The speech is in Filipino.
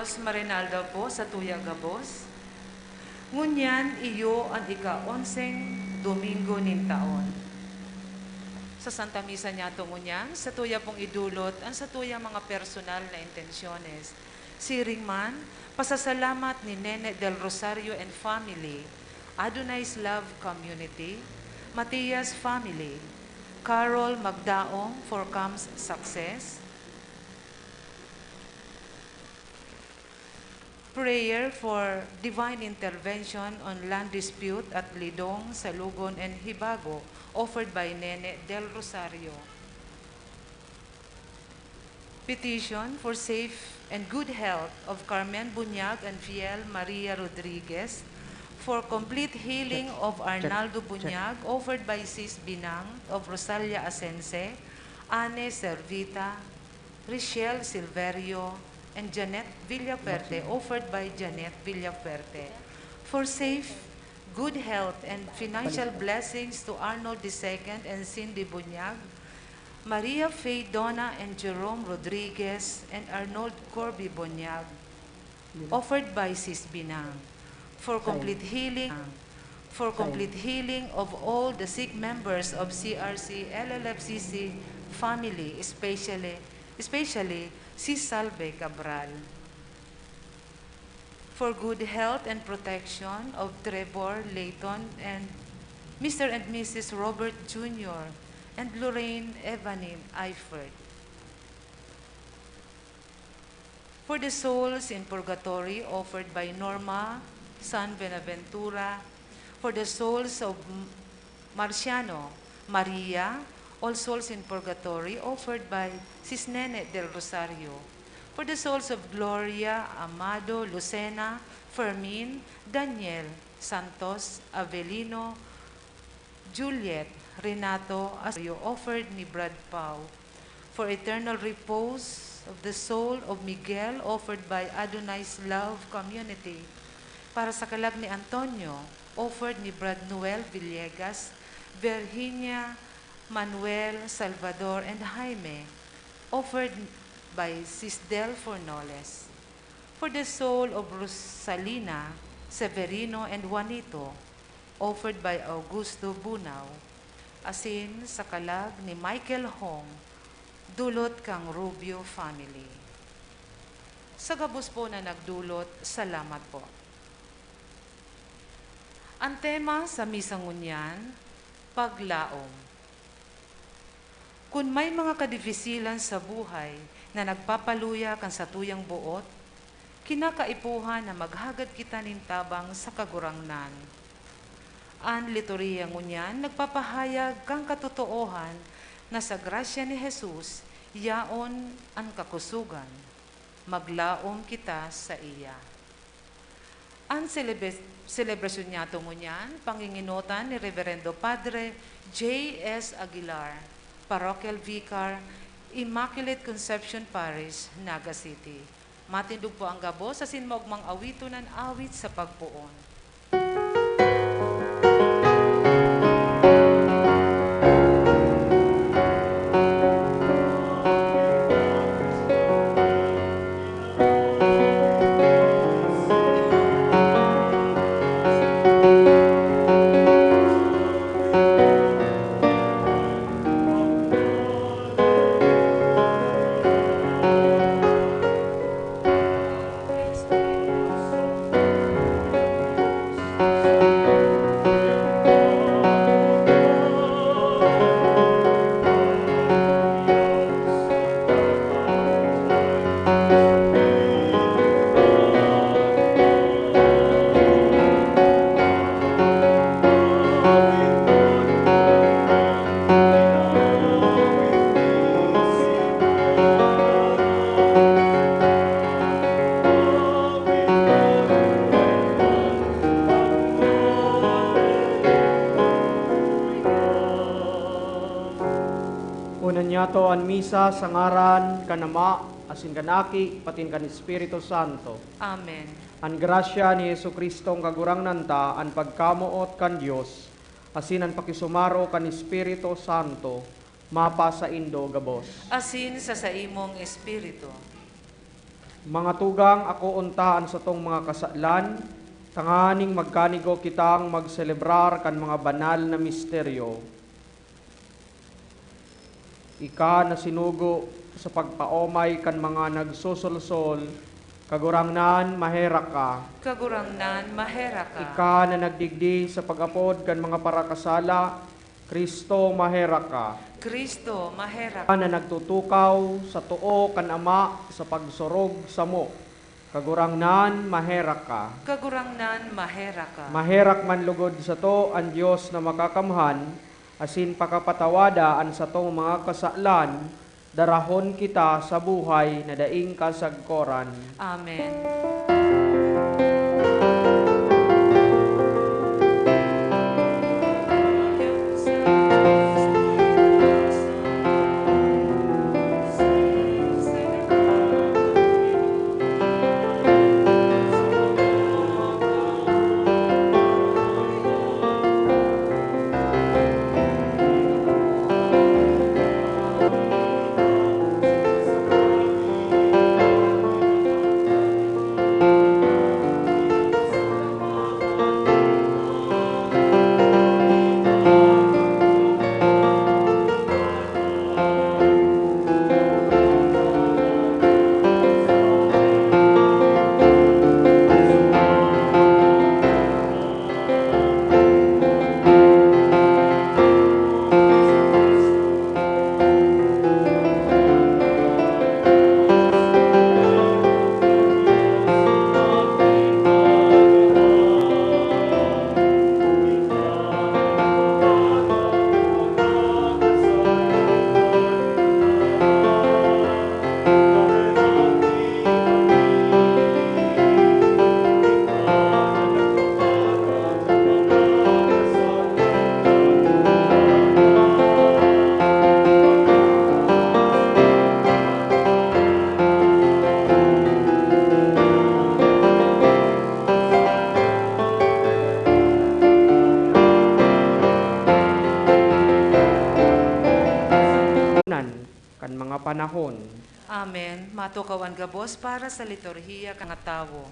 Diyos marinalda po sa tuya gabos. Ngunyan iyo ang ika-11 Domingo nin taon. Sa Santa Misa niya ngunyan, sa tuya pong idulot ang sa tuya mga personal na intensyones. Siringman, pasasalamat ni Nene del Rosario and family, Adonai's Love Community, Matias family, Carol Magdaong for Camps Success, prayer for divine intervention on land dispute at Lidong, Salugon, and Hibago, offered by Nene del Rosario. Petition for safe and good health of Carmen Bunyag and Fiel Maria Rodriguez, for complete healing of Arnaldo Bunyag, offered by Sis Binang of Rosalia Asense, Anne Servita, Richelle Silverio, and Janet Villaperte, offered by Janet Villaperte. For safe, good health, and financial blessings to Arnold II and Cindy Bunyag, Maria Faye Donna and Jerome Rodriguez, and Arnold Corby Bunyag, offered by Sis Binang. For complete healing of all the sick members of CRC LLFCC family, especially si Salve Cabral. For good health and protection of Trevor Layton and Mr. and Mrs. Robert Jr. and Lorraine Evanin Eifert. For the souls in purgatory, offered by Norma San Benaventura. For the souls of Marciano, Maria, all souls in purgatory, offered by Sis Nene del Rosario. For the souls of Gloria, Amado, Lucena, Fermin, Daniel, Santos, Avelino, Juliet, Renato, Asario, offered ni Brad Pau. For eternal repose of the soul of Miguel, offered by Adonai's Love Community. Para sa kalag ni Antonio, offered ni Brad Noel Villegas, Virginia, Manuel, Salvador, and Jaime, offered by Sis Del Fornoles. For the soul of Rosalina, Severino, and Juanito, offered by Augusto Bunao. Asin sa kalag ni Michael Hong, dulot kang Rubio family. Sa gabos po na nagdulot, salamat po. Ang tema sa Misa ngunyan, Paglaom. Kung may mga kadifisilan sa buhay na nagpapaluya kan sa tuyang buot, kinakaipuhan na maghagad kita nintabang sa kagurangnan. Ang liturhiya ngunyan nagpapahayag kang katotoohan na sa grasya ni Jesus, yaon ang kakusugan. Maglaom kita sa iya. Ang celebration niya ngunyan, panginginutan ni Reverendo Padre J.S. Aguilar, Parochial Vicar, Immaculate Conception Parish, Naga City. Matindog po ang gabo sa sinmaugmang awitunan awit sa pagpuon. Nato an misa sa ngaran kanama asin kanaki patin kan Espiritu Santo. Amen. An grasya ni Jesucristo ang kagurangnan ta, an pagkamuot kan Dios asin an pakisumaro kan Espiritu Santo mapa sa indo gabos. Asin sa imong espiritu. Mga tugang ako untaan sa tong mga kasalan, tanganing magkanigo kitang magselebrar kan mga banal na misteryo. Ika na sinugo sa pagpaomay kan mga nagsusulsol, kagurangnan mahera ka. Kagurangnan mahera ka. Ika na nagdigdi sa pag-apod kan mga parakasala, Kristo mahera ka. Kristo mahera Ika ka. na nagtutukaw sa tuo kan Ama sa pagsurog sa mo, kagurangnan mahera ka. Kagurangnan mahera ka. Maherak man lugod sa to ang Diyos na makakamhan, asin pakapatawada an sa tong mga kasalan, darahon kita sa buhay na daing kasagkoran. Amen. Kan mga panahon. Amen. Matukawan gabos para sa liturhiya kang tawo.